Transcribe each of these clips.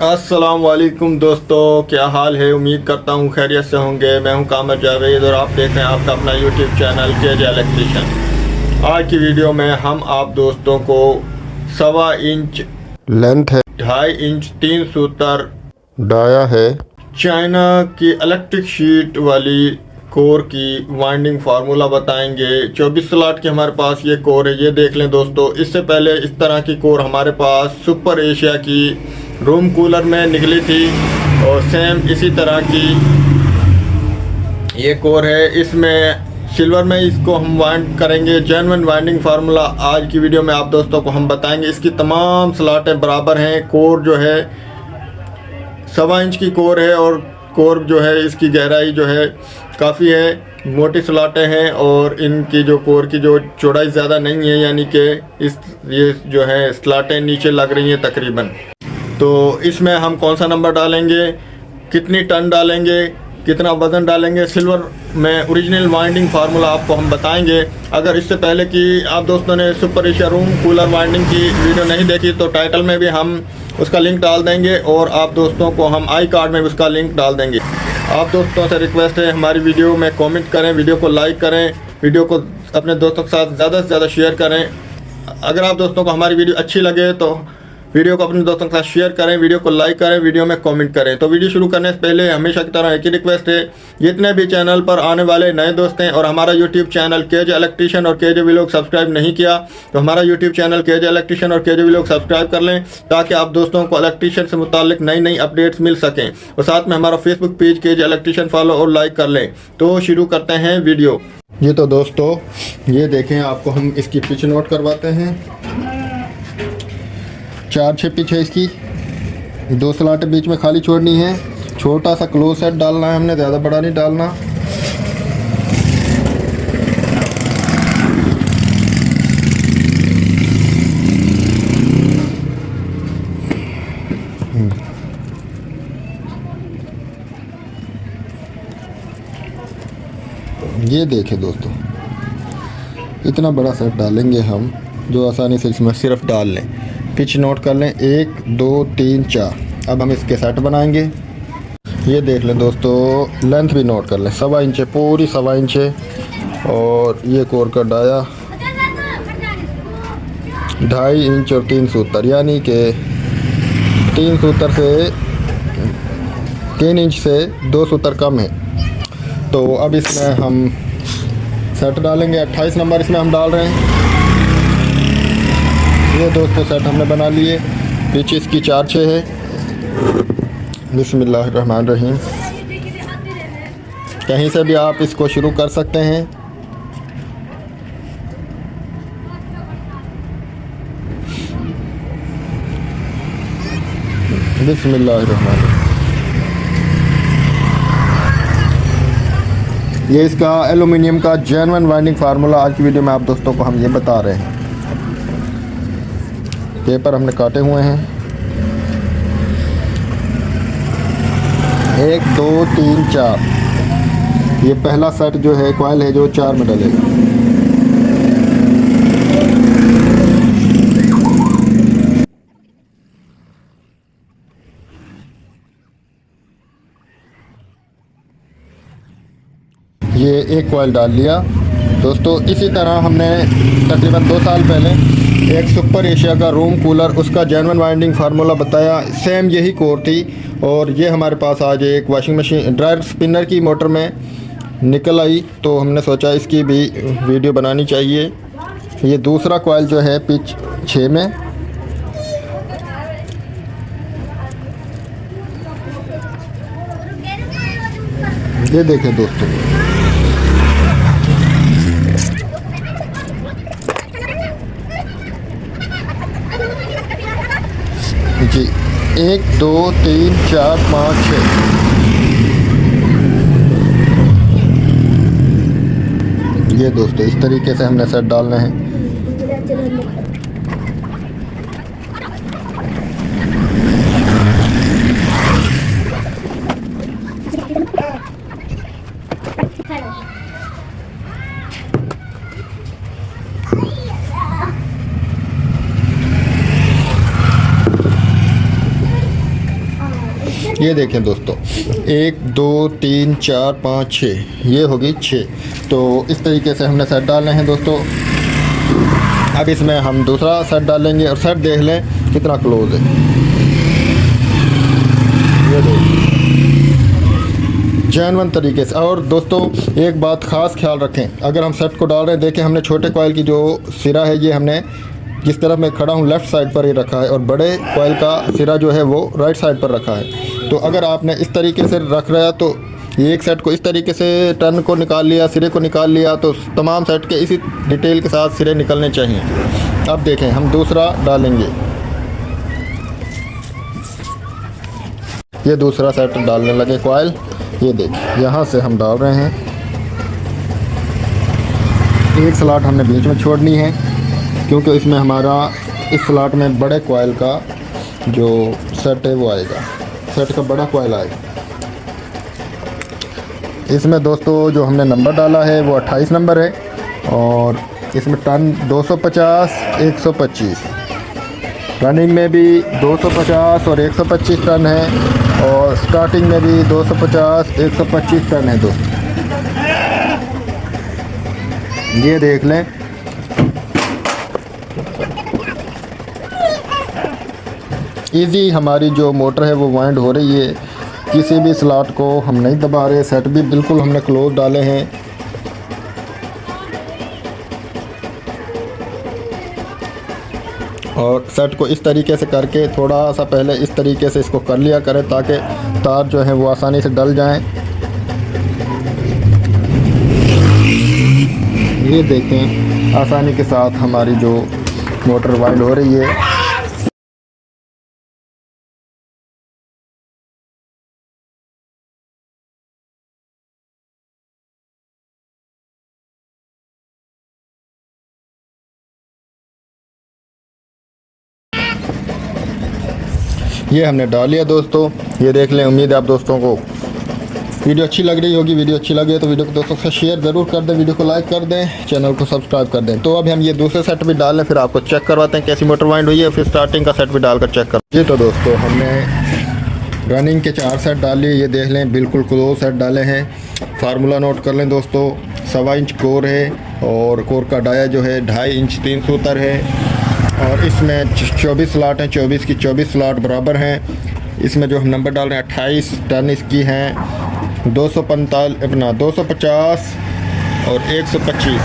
अस्सलाम वालेकुम दोस्तों, क्या हाल है। उम्मीद करता हूँ खैरियत से होंगे। मैं हूँ कामर जावेद और आप देख रहे हैं आपका अपना यूट्यूब चैनल केजे इलेक्ट्रिशियन। आज की वीडियो में हम आप दोस्तों को 1.25 इंच लेंथ है, 2.5 इंच 3 सूतर डाया है, चाइना की इलेक्ट्रिक शीट वाली कोर की वाइंडिंग फार्मूला बताएंगे। 24 स्लॉट की हमारे पास ये कोर है, ये देख लें दोस्तों। इससे पहले इस तरह की कोर हमारे पास सुपर एशिया की रूम कूलर में निकली थी और सेम इसी तरह की ये कोर है। इसमें सिल्वर में इसको हम वाइंड करेंगे। जेन्युइन वाइंडिंग फार्मूला आज की वीडियो में आप दोस्तों को हम बताएंगे। इसकी तमाम स्लॉटें बराबर हैं। कोर जो है 1.25 इंच की कोर है और कोर जो है इसकी गहराई जो है काफ़ी है, मोटी स्लॉटें हैं और इनकी जो कोर की जो चौड़ाई ज़्यादा नहीं है, यानी कि ये जो है स्लॉटें नीचे लग रही हैं तकरीबन। तो इसमें हम कौन सा नंबर डालेंगे, कितनी टन डालेंगे, कितना वज़न डालेंगे, सिल्वर में ओरिजिनल वाइंडिंग फार्मूला आपको हम बताएंगे। अगर इससे पहले कि आप दोस्तों ने super Asia room cooler winding की वीडियो नहीं देखी तो टाइटल में भी हम उसका लिंक डाल देंगे और आप दोस्तों को हम आई कार्ड में भी उसका लिंक डाल देंगे। आप दोस्तों से रिक्वेस्ट है हमारी वीडियो में कमेंट करें, वीडियो को लाइक करें, वीडियो को अपने दोस्तों के साथ ज़्यादा से ज़्यादा शेयर करें। अगर आप दोस्तों को हमारी वीडियो अच्छी लगे तो वीडियो को अपने दोस्तों के साथ शेयर करें, वीडियो को लाइक करें, वीडियो में कमेंट करें। तो वीडियो शुरू करने से पहले हमेशा की तरह एक ही रिक्वेस्ट है, जितने भी चैनल पर आने वाले नए दोस्त हैं और हमारा यूट्यूब चैनल केजे इलेक्ट्रिशियन और केजे व्लॉग सब्सक्राइब नहीं किया तो हमारा यूट्यूब चैनल केजे इलेक्ट्रिशियन और केजे व्लॉग सब्सक्राइब कर लें, ताकि आप दोस्तों को इलेक्ट्रिशियन से मुतालिक नई नई अपडेट्स मिल सकें। और साथ में हमारा Facebook page KJ electrician follow और लाइक कर लें। तो शुरू करते हैं वीडियो। ये तो दोस्तों ये देखें, आपको हम इसकी पिच नोट करवाते हैं। 4-6 पिच है इसकी, 2 स्लॉट बीच में खाली छोड़नी है। छोटा सा क्लोज सेट डालना है हमने, ज़्यादा बड़ा नहीं डालना। ये देखें दोस्तों, इतना बड़ा सेट डालेंगे हम जो आसानी से इसमें सिर्फ डाल लें। पिच नोट कर लें 1 2 3 4। अब हम इसके सेट बनाएंगे। ये देख लें दोस्तों, लेंथ भी नोट कर लें, 1.25 इंच है, पूरी 1.25 इंच है। और ये कोर का डाया 2.5 इंच और 3 सूतर, यानी कि 3 सूतर से 3 इंच से 2 सूतर कम है। तो अब इसमें हम सेट डालेंगे। 28 नंबर इसमें हम डाल रहे हैं। ये दोस्तों सेट हमने बना लिए। पिच इसकी 4-6 है। बिस्मिल्लाहिर्रहमानिर्रहीम। कहीं से भी आप इसको शुरू कर सकते हैं। बिस्मिल्लाहिर्रहमानिर्रहीम। ये इसका एल्युमिनियम का जेन्युइन वाइंडिंग फार्मूला आज की वीडियो में आप दोस्तों को हम ये बता रहे हैं। पेपर हमने काटे हुए हैं। 1 2 3 4। ये पहला सेट जो है कॉइल है जो 4 में डलेगा। ये एक कॉइल डाल लिया दोस्तों। इसी तरह हमने तकरीबन 2 साल पहले एक सुपर एशिया का रूम कूलर, उसका जेन्युइन वाइंडिंग फार्मूला बताया। सेम यही कोर थी और ये हमारे पास आज एक वॉशिंग मशीन ड्रायर स्पिनर की मोटर में निकल आई, तो हमने सोचा इसकी भी वीडियो बनानी चाहिए। ये दूसरा कॉइल जो है पिच 6 में। ये देखें दोस्तों, जी 1 2 3 4 5 6। ये दोस्तों इस तरीके से हमने सेट डालना है। ये देखें दोस्तों, 1 2 3 4 5 6, ये होगी 6। तो इस तरीके से हमने सेट डालने हैं दोस्तों। अब इसमें हम दूसरा सेट डालेंगे और सेट देख लें कितना क्लोज है। ये देखिए जेन्युइन तरीके से। और दोस्तों एक बात ख़ास ख्याल रखें, अगर हम सेट को डाल रहे हैं, देखें हमने छोटे कॉइल की जो सिरा है ये हमने जिस तरफ मैं खड़ा हूँ लेफ़्ट साइड पर ही रखा है और बड़े कॉइल का सिरा जो है वो राइट साइड पर रखा है। तो अगर आपने इस तरीके से रख रहा है तो ये एक सेट को इस तरीके से टर्न को निकाल लिया, सिरे को निकाल लिया, तो तमाम सेट के इसी डिटेल के साथ सिरे निकलने चाहिए। अब देखें हम दूसरा डालेंगे, ये दूसरा सेट डालने लगे कॉइल। ये देखिए यहाँ से हम डाल रहे हैं, एक स्लॉट हमने बीच में छोड़नी है क्योंकि इसमें हमारा इस स्लॉट में बड़े कॉइल का जो सेट है वो आएगा, सेट का बड़ा कॉइल आएगा। इसमें दोस्तों जो हमने नंबर डाला है वो 28 नंबर है और इसमें टन 250 125, रनिंग में भी 250 और 125 टन है और स्टार्टिंग में भी 250 125 टन है दोस्तों। ये देख लें, इजी हमारी जो मोटर है वो वाइंड हो रही है, किसी भी स्लॉट को हम नहीं दबा रहे, सेट भी बिल्कुल हमने क्लोज डाले हैं। और सेट को इस तरीके से करके थोड़ा सा पहले इस तरीके से इसको कर लिया करें ताकि तार जो है वो आसानी से डल जाएं। ये देखें आसानी के साथ हमारी जो मोटर वाइंड हो रही है। ये हमने डाल लिया दोस्तों, ये देख लें। उम्मीद है आप दोस्तों को वीडियो अच्छी लग रही होगी। वीडियो अच्छी लगे तो वीडियो को दोस्तों से शेयर ज़रूर कर दें, वीडियो को लाइक कर दें, चैनल को सब्सक्राइब कर दें। तो अभी हम ये दूसरे सेट भी डाल लें, फिर आपको चेक करवाते हैं कैसी मोटर वाइंड हुई है, फिर स्टार्टिंग का सेट भी डालकर चेक कर। ये तो दोस्तों हमने रनिंग के 4 सेट डाल लिए, ये देख लें बिल्कुल क्लोज सेट डाले हैं। फार्मूला नोट कर लें दोस्तों, 1.25 इंच कोर है और कोर का डाया जो है 2.5 इंच 3 सूतर है और इसमें 24 स्लॉट हैं, 24 की 24 स्लॉट बराबर हैं। इसमें जो हम नंबर डाल रहे हैं 28 टन इसकी हैं, 250 और 125।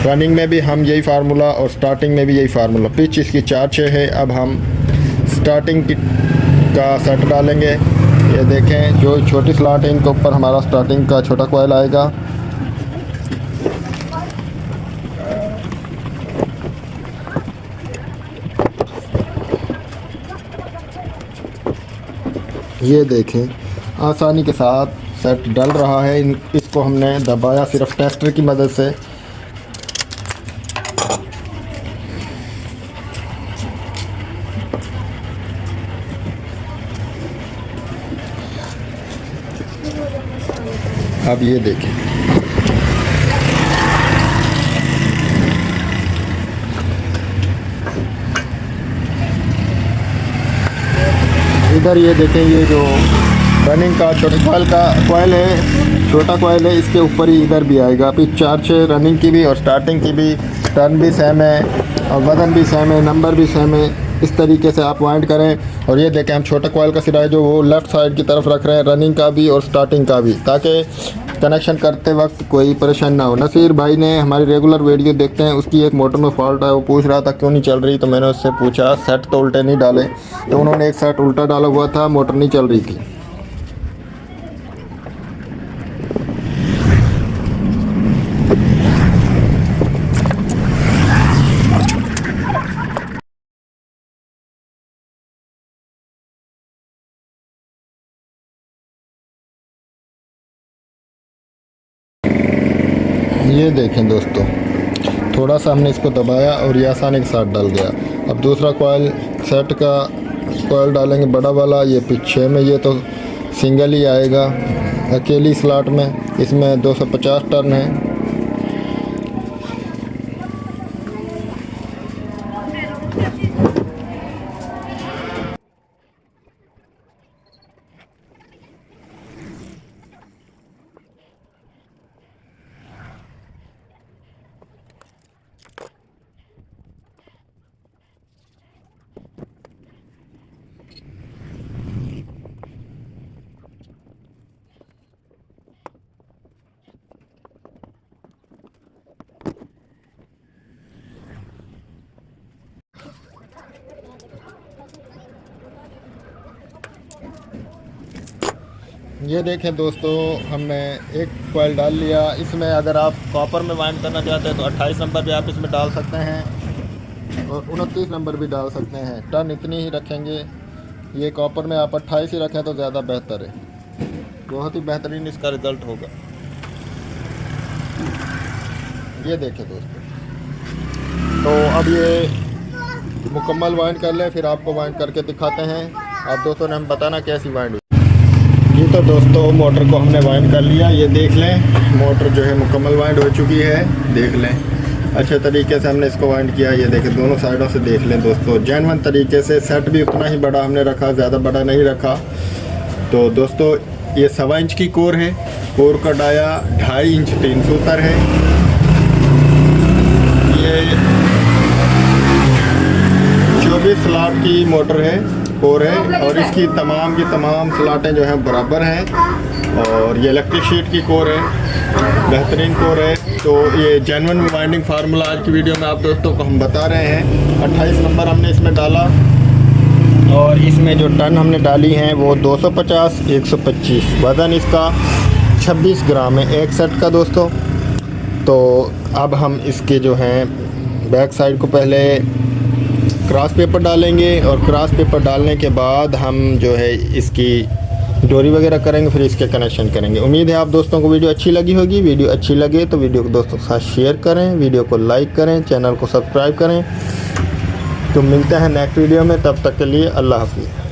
रनिंग में भी हम यही फार्मूला और स्टार्टिंग में भी यही फार्मूला। पिच इसकी 4-6 है। अब हम स्टार्टिंग का सेट डालेंगे। ये देखें जो छोटी स्लॉट है इनके ऊपर हमारा स्टार्टिंग का छोटा कॉइल आएगा। ये देखें आसानी के साथ सेट डल रहा है। इसको हमने दबाया सिर्फ टेस्टर की मदद से। अब ये देखें इधर, ये देखें ये जो रनिंग का छोटे कॉइल है, छोटा कॉइल है, इसके ऊपर ही इधर भी आएगा। पिच 4-6 रनिंग की भी और स्टार्टिंग की भी, टर्न भी सेम है और वज़न भी सेम है, नंबर भी सेम है। इस तरीके से आप वाइंड करें। और ये देखें हम छोटा कॉइल का सिरा है जो वो लेफ़्ट साइड की तरफ रख रहे हैं, रनिंग का भी और स्टार्टिंग का भी, ताकि कनेक्शन करते वक्त कोई परेशानी ना हो। नसीर भाई ने हमारी रेगुलर वीडियो देखते हैं, उसकी एक मोटर में फॉल्ट है, वो पूछ रहा था क्यों नहीं चल रही। तो मैंने उससे पूछा सेट तो उल्टे नहीं डाले, तो उन्होंने एक सेट उल्टा डाला हुआ था, मोटर नहीं चल रही थी। ये देखें दोस्तों, थोड़ा सा हमने इसको दबाया और ये आसानी के साथ डल गया। अब दूसरा कॉइल सेट का कॉइल डालेंगे बड़ा वाला, ये पीछे में, ये तो सिंगल ही आएगा अकेली स्लॉट में। इसमें 250 टन है। ये देखें दोस्तों, हमने एक कॉइल डाल लिया। इसमें अगर आप कॉपर में वाइंड करना चाहते हैं तो 28 नंबर भी आप इसमें डाल सकते हैं और 29 नंबर भी डाल सकते हैं। टर्न इतनी ही रखेंगे। ये कॉपर में आप 28 ही रखें तो ज़्यादा बेहतर है, बहुत ही बेहतरीन इसका रिज़ल्ट होगा। ये देखें दोस्तों, तो अब ये मुकम्मल वाइंड कर लें, फिर आपको वाइंड करके दिखाते हैं। आप दोस्तों ने हम बताना कैसी वाइंड हुई। ये तो दोस्तों मोटर को हमने वाइंड कर लिया। ये देख लें, मोटर जो है मुकम्मल वाइंड हो चुकी है। देख लें, अच्छे तरीके से हमने इसको वाइंड किया। ये देखें, दोनों साइडों से देख लें दोस्तों, जेन्युइन तरीके से। सेट भी उतना ही बड़ा हमने रखा, ज़्यादा बड़ा नहीं रखा। तो दोस्तों ये 1.25 इंच की कोर है। कोर का डाया 2.5 इंच 3 सूतर है। ये 24 स्लॉट की मोटर है, कोर है, और इसकी तमाम की तमाम स्लॉटें जो हैं बराबर हैं। और ये इलेक्ट्रिक शीट की कोर है, बेहतरीन कोर है। तो ये जेन्युइन वाइंडिंग फार्मूला आज की वीडियो में आप दोस्तों को हम बता रहे हैं। 28 नंबर हमने इसमें डाला और इसमें जो टन हमने डाली हैं वो 250 125। वज़न इसका 26 ग्राम है एक सेट का दोस्तों। तो अब हम इसके जो हैं बैक साइड को पहले क्रॉस पेपर डालेंगे और क्रॉस पेपर डालने के बाद हम जो है इसकी डोरी वगैरह करेंगे, फिर इसके कनेक्शन करेंगे। उम्मीद है आप दोस्तों को वीडियो अच्छी लगी होगी। वीडियो अच्छी लगे तो वीडियो को दोस्तों के साथ शेयर करें, वीडियो को लाइक करें, चैनल को सब्सक्राइब करें। तो मिलते हैं नेक्स्ट वीडियो में, तब तक के लिए अल्लाह हाफिज़।